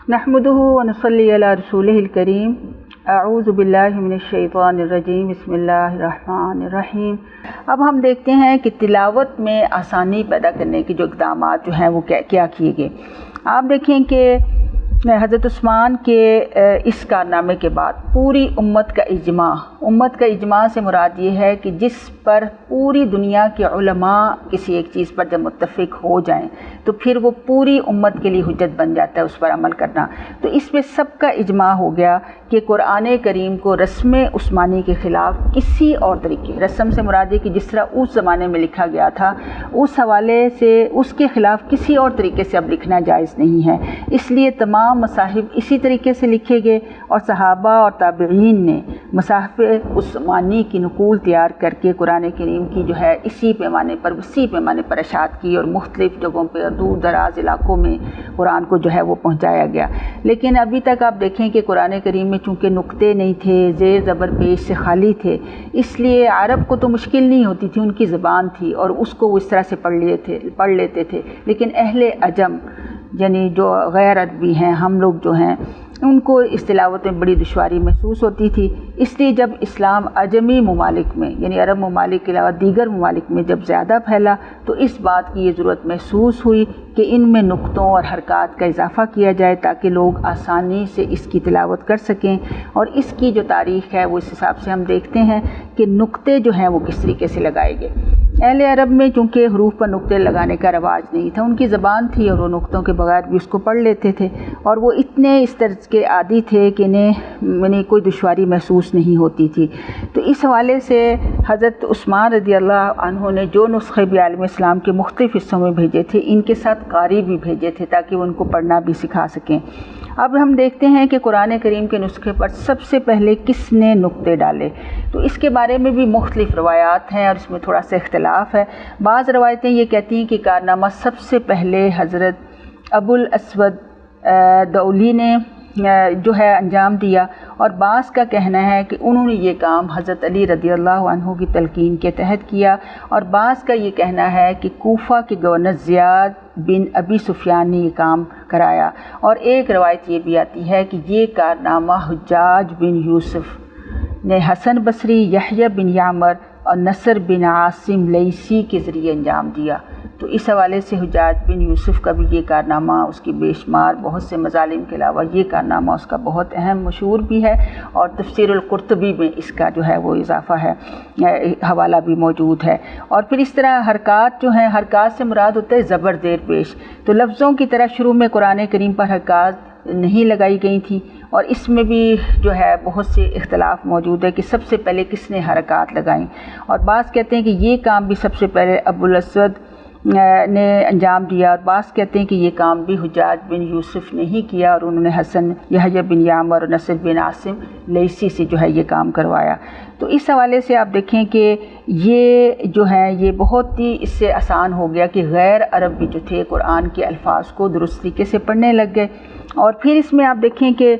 नहमदुहु व नसल्ली अला रसूलिहिल करीम। अऊज़ु बिल्लाहि मिनश शैतानिर रजीम। बिस्मिल्लाहिर रहमानिर रहीम। अब हम देखते हैं कि तिलावत में आसानी पैदा करने के जो इक़दामात जो हैं वो क्या किए गए। आप देखें कि हज़रत उस्मान के इस कारनामे के बाद पूरी उम्मत का इजमा से मुराद ये है कि जिस पर पूरी दुनिया के उलमा किसी एक चीज़ पर जब मुत्तफ़िक हो जाएं तो फिर वो पूरी उम्मत के लिए हुज्जत बन जाता है उस पर अमल करना। तो इसमें सबका इजमा हो गया कि कुरान करीम को रस्म उस्मानी के ख़िलाफ़ किसी और तरीके, रस्म से मुराद है कि जिस तरह उस ज़माने में लिखा गया था उस हवाले से उसके ख़िलाफ़ किसी और तरीके से अब लिखना जायज़ नहीं है। इसलिए तमाम मसाहिब इसी तरीके से लिखे गए और सहाबा और ताबईन ने मसाहिफ उस्मानी की नकूल तैयार करके कुरान करीम की जो है इसी पैमाने पर वसी पैमाने पर इशाअत की और मुख्तलिफ़ जगहों पर दूर दराज इलाकों में कुरान को जो है वो पहुँचाया गया। लेकिन अभी तक आप देखें कि कुरान करीम में चूँकि नुक्ते नहीं थे, ज़ेर ज़बर पेश से खाली थे, इसलिए अरब को तो मुश्किल नहीं होती थी, उनकी ज़बान थी और उसको वो इस तरह से पढ़ लेते थे। लेकिन अहले अजम यानी जो गैर अरबी हैं, हम लोग जो हैं, उनको इस तिलावत में बड़ी दुश्वारी महसूस होती थी। इसलिए जब इस्लाम अजमी ममालिक में यानी अरब ममालिक के अलावा दीगर ममालिक में जब ज़्यादा फैला तो इस बात की ये ज़रूरत महसूस हुई कि इनमें नुक्तों और हरकत का इजाफ़ा किया जाए ताकि लोग आसानी से इसकी तिलावत कर सकें। और इसकी जो तारीख़ है वो इस हिसाब से हम देखते हैं कि नुक्ते जो हैं वो किस तरीके से लगाए गए। अहले अरब में चूँकि हरूफ पर नुक्ते लगाने का रवाज नहीं था, उनकी ज़बान थी और वो नुक्तों के बगैर भी उसको पढ़ लेते थे और वो इतने इस तरह के आदी थे कि इन्हें कोई दुश्वारी महसूस नहीं होती थी। तो इस हवाले से हज़रत उस्मान रज़ी अल्लाह अन्हु ने जो नुस्खे भी आलम इस्लाम के मुख्तलिफ़ हिस्सों में भेजे थे, इनके साथ कारी भी भेजे थे ताकि वो उनको पढ़ना भी सिखा सकें। अब हम देखते हैं कि कुरान करीम के नुस्खे पर सबसे पहले किसने नुक्ते डाले, तो इसके बारे में भी मुख्तलिफ़ रवायात हैं और इसमें थोड़ा सा इख्तिलाफ़ है। बाज़ रवायतें ये कहती हैं कि कारनामा सबसे पहले हज़रत अबुल अस्वद दौली ने जो है अंजाम दिया और बाज़ का कहना है कि उन्होंने ये काम हज़रत अली रज़ी अल्लाह अन्हु की तलकीन के तहत किया और बाज़ का ये कहना है कि कूफ़ा के गवर्नर ज़ियाद बिन अबी सुफियान ने ये काम कराया। और एक रवायत ये भी आती है कि ये कारनामा हुज्जाज बिन यूसुफ़ ने हसन बसरी, यहया बिन यामर और नसर बिन आसिम लैसी के ज़रिए अंजाम दिया। तो इस हवाले से हुज्जाज बिन यूसुफ़ का भी ये कारनामा, उसकी बेशुमार बहुत से मज़ालिम के अलावा ये कारनामा उसका बहुत अहम मशहूर भी है और तफ़सीरुल कुर्तुबी में इसका जो है वो इजाफ़ा है, हवाला भी मौजूद है। और फिर इस तरह हरकत जो हैं, हरकत से मुराद होता है ज़बर ज़ेर पेश। तो लफ्ज़ों की तरह शुरू में कुरान करीम पर हरकत नहीं लगाई गई थी और इसमें भी जो है बहुत से इख्तलाफ मौजूद है कि सबसे पहले किसने हरकत लगाई। और बाज़ कहते हैं कि ये काम भी सबसे पहले अबुल अस्वद ने अंजाम दिया और बाज़ कहते हैं कि ये काम भी हुज्जाज बिन यूसुफ़ ने ही किया और उन्होंने हसन, यहया बिन यामर और नसर बिन आसिम लैसी से जो है ये काम करवाया। तो इस हवाले से आप देखें कि ये जो है ये बहुत ही इससे आसान हो गया कि गैर अरबी जो थे कुरान के अल्फाज को दुरुस्त तरीके से पढ़ने लग गए। और फिर इसमें आप देखें कि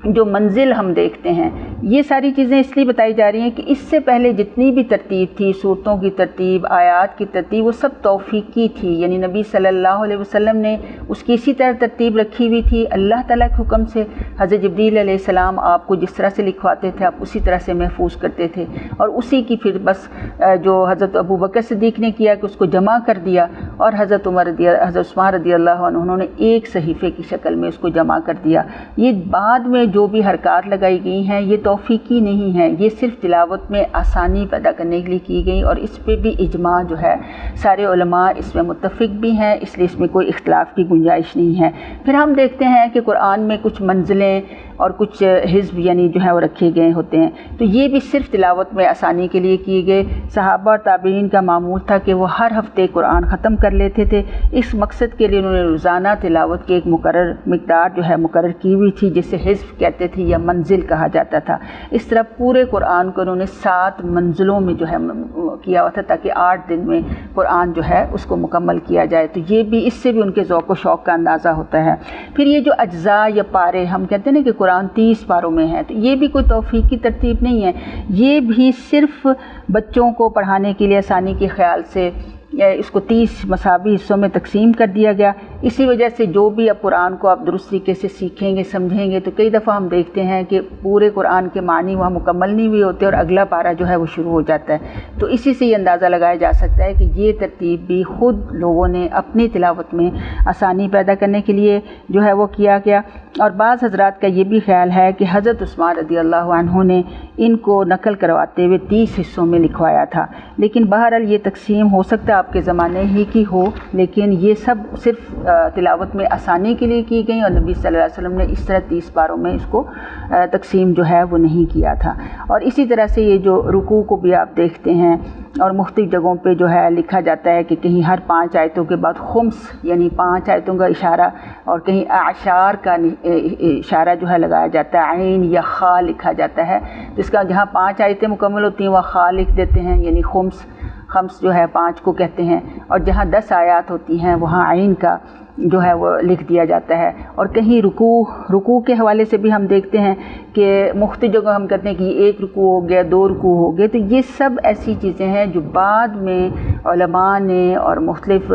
जो मंजिल हम देखते हैं ये सारी चीज़ें इसलिए बताई जा रही हैं कि इससे पहले जितनी भी तरतीब थी, सूरतों की तरतीब, आयात की तरतीब, वो सब तौफ़ीकी थी। यानी नबी सल्लल्लाहु अलैहि वसल्लम ने उसकी इसी तरह तरतीब रखी हुई थी। अल्लाह ताला के हुक्म से हज़रत जिब्रील अलैहिस्सलाम आपको जिस तरह से लिखवाते थे आप उसी तरह से महफूज करते थे और उसी की फिर बस जो हज़रत अबू बकर सिद्दीक़ ने किया कि उसको जमा कर दिया और हज़रत उस्मान रज़ी अल्लाह अन्हु उन्होंने एक सहीफ़े की शक्ल में उसको जमा कर दिया। ये बाद में जो भी हरकत लगाई गई हैं ये तौफ़ीकी नहीं है, ये सिर्फ तिलावत में आसानी पैदा करने के लिए की गई और इस पे भी इजमा जो है सारे उलमा इसमें मुत्तफ़िक भी हैं, इसलिए इसमें कोई इख्तिलाफ़ की गुंजाइश नहीं है। फिर हम देखते हैं कि कुरान में कुछ मंजिलें और कुछ हिज़्ब यानी जो है वो रखे गए होते हैं, तो ये भी सिर्फ तिलावत में आसानी के लिए किए गए। सहाबा और ताबईन का मामूल था कि वो हर हफ्ते कुरान ख़त्म कर लेते थे। इस मकसद के लिए उन्होंने रोज़ाना तिलावत की एक मुकर्रर मिक़दार जो है मुकर्रर की हुई थी जिसे हिज़्ब कहते थे या मंजिल कहा जाता था। इस तरह पूरे कुरान को उन्होंने 7 मंजिलों में जो है किया हुआ था ताकि 8 दिन में कुरान जो है उसको मुकम्मल किया जाए। तो ये भी इससे भी उनके ज़ौक़ व शौक़ का अंदाज़ा होता है। फिर ये जो अज्जा या पारे हम कहते हैं ना कि कुरान 30 पारों में है, तो ये भी कोई तौफ़ीक़ की तरतीब नहीं है, ये भी सिर्फ बच्चों को पढ़ाने के लिए आसानी के ख़्याल से इसको 30 मसावी हिस्सों में तकसीम कर दिया गया। اسی وجہ سے جو بھی اب قرآن کو آپ درست طریقے سے سیکھیں گے سمجھیں گے تو کئی دفعہ ہم دیکھتے ہیں کہ پورے قرآن کے معنی وہاں مکمل نہیں ہوئے ہوتے اور اگلا پارہ جو ہے وہ شروع ہو جاتا ہے۔ تو اسی سے یہ اندازہ لگایا جا سکتا ہے کہ یہ ترتیب بھی خود لوگوں نے اپنی تلاوت میں آسانی پیدا کرنے کے لیے جو ہے وہ کیا گیا۔ اور بعض حضرات کا یہ بھی خیال ہے کہ حضرت عثمان رضی اللہ عنہ نے ان کو نقل کرواتے ہوئے 30 حصوں میں لکھوایا تھا، لیکن بہرحال یہ تقسیم ہو سکتا ہے آپ کے زمانے ہی کی ہو، لیکن یہ سب صرف تلاوت میں آسانی کے لیے کی گئی، اور نبی صلی اللہ علیہ وسلم نے اس طرح 30 پاروں میں اس کو تقسیم جو ہے وہ نہیں کیا تھا۔ اور اسی طرح سے یہ جو رکوع کو بھی آپ دیکھتے ہیں اور مختلف جگہوں پہ جو ہے لکھا جاتا ہے کہ کہیں ہر 5 آیتوں کے بعد خمس یعنی 5 آیتوں کا اشارہ، اور کہیں اعشار کا اشارہ جو ہے لگایا جاتا ہے، عین یا خا لکھا جاتا ہے، جس کا جہاں 5 آیتیں مکمل ہوتی ہیں وہ خا لکھ دیتے ہیں، یعنی خمس جو ہے 5 کو کہتے ہیں، اور جہاں 10 آیات ہوتی ہیں وہاں عین کا جو ہے وہ لکھ دیا جاتا ہے۔ اور کہیں رکوع کے حوالے سے بھی ہم دیکھتے ہیں کہ مختلف جگہ ہم کہتے ہیں کہ یہ 1 رکوع ہو گیا، 2 رکوع ہو گئے، تو یہ سب ایسی چیزیں ہیں جو بعد میں علماء نے اور مختلف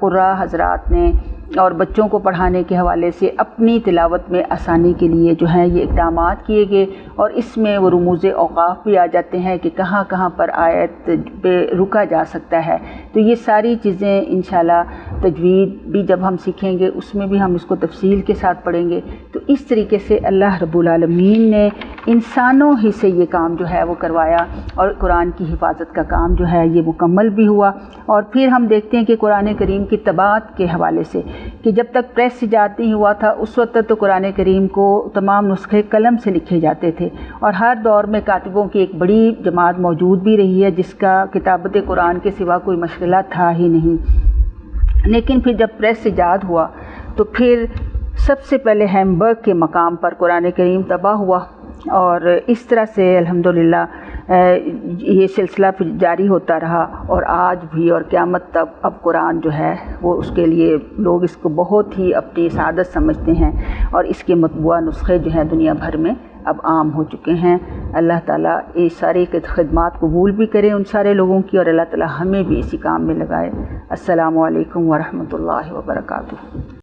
قراء حضرات نے اور بچوں کو پڑھانے کے حوالے سے اپنی تلاوت میں آسانی کے لیے جو ہیں یہ اقدامات کیے گئے، اور اس میں وہ رموز اوقاف بھی آ جاتے ہیں کہ کہاں کہاں پر آیت پہ رکا جا سکتا ہے۔ تو یہ ساری چیزیں انشاءاللہ تجوید بھی جب ہم سیکھیں گے اس میں بھی ہم اس کو تفصیل کے ساتھ پڑھیں گے۔ تو اس طریقے سے اللہ رب العالمین نے انسانوں ہی سے یہ کام جو ہے وہ کروایا، اور قرآن کی حفاظت کا کام جو ہے یہ مکمل بھی ہوا۔ اور پھر ہم دیکھتے ہیں کہ قرآن کریم کی طباعت کے حوالے سے کہ جب تک پریس ایجاد نہیں ہوا تھا اس وقت تک تو قرآن کریم کو تمام نسخے قلم سے لکھے جاتے تھے، اور ہر دور میں کاتبوں کی ایک بڑی جماعت موجود بھی رہی ہے جس کا کتابت قرآن کے سوا کوئی مشغلہ تھا ہی نہیں۔ لیکن پھر جب پریس ایجاد ہوا تو پھر سب سے پہلے ہیمبرگ کے مقام پر قرآن کریم طبع ہوا، اور اس طرح سے الحمدللہ یہ سلسلہ پھر جاری ہوتا رہا، اور آج بھی اور قیامت تک اب قرآن جو ہے وہ اس کے لیے لوگ اس کو بہت ہی اپنی سعادت سمجھتے ہیں، اور اس کے مطبوعہ نسخے جو ہیں دنیا بھر میں اب عام ہو چکے ہیں۔ اللہ تعالیٰ یہ ساری خدمات قبول بھی کرے ان سارے لوگوں کی، اور اللہ تعالیٰ ہمیں بھی اسی کام میں لگائے۔ السلام علیکم ورحمۃ اللہ وبرکاتہ۔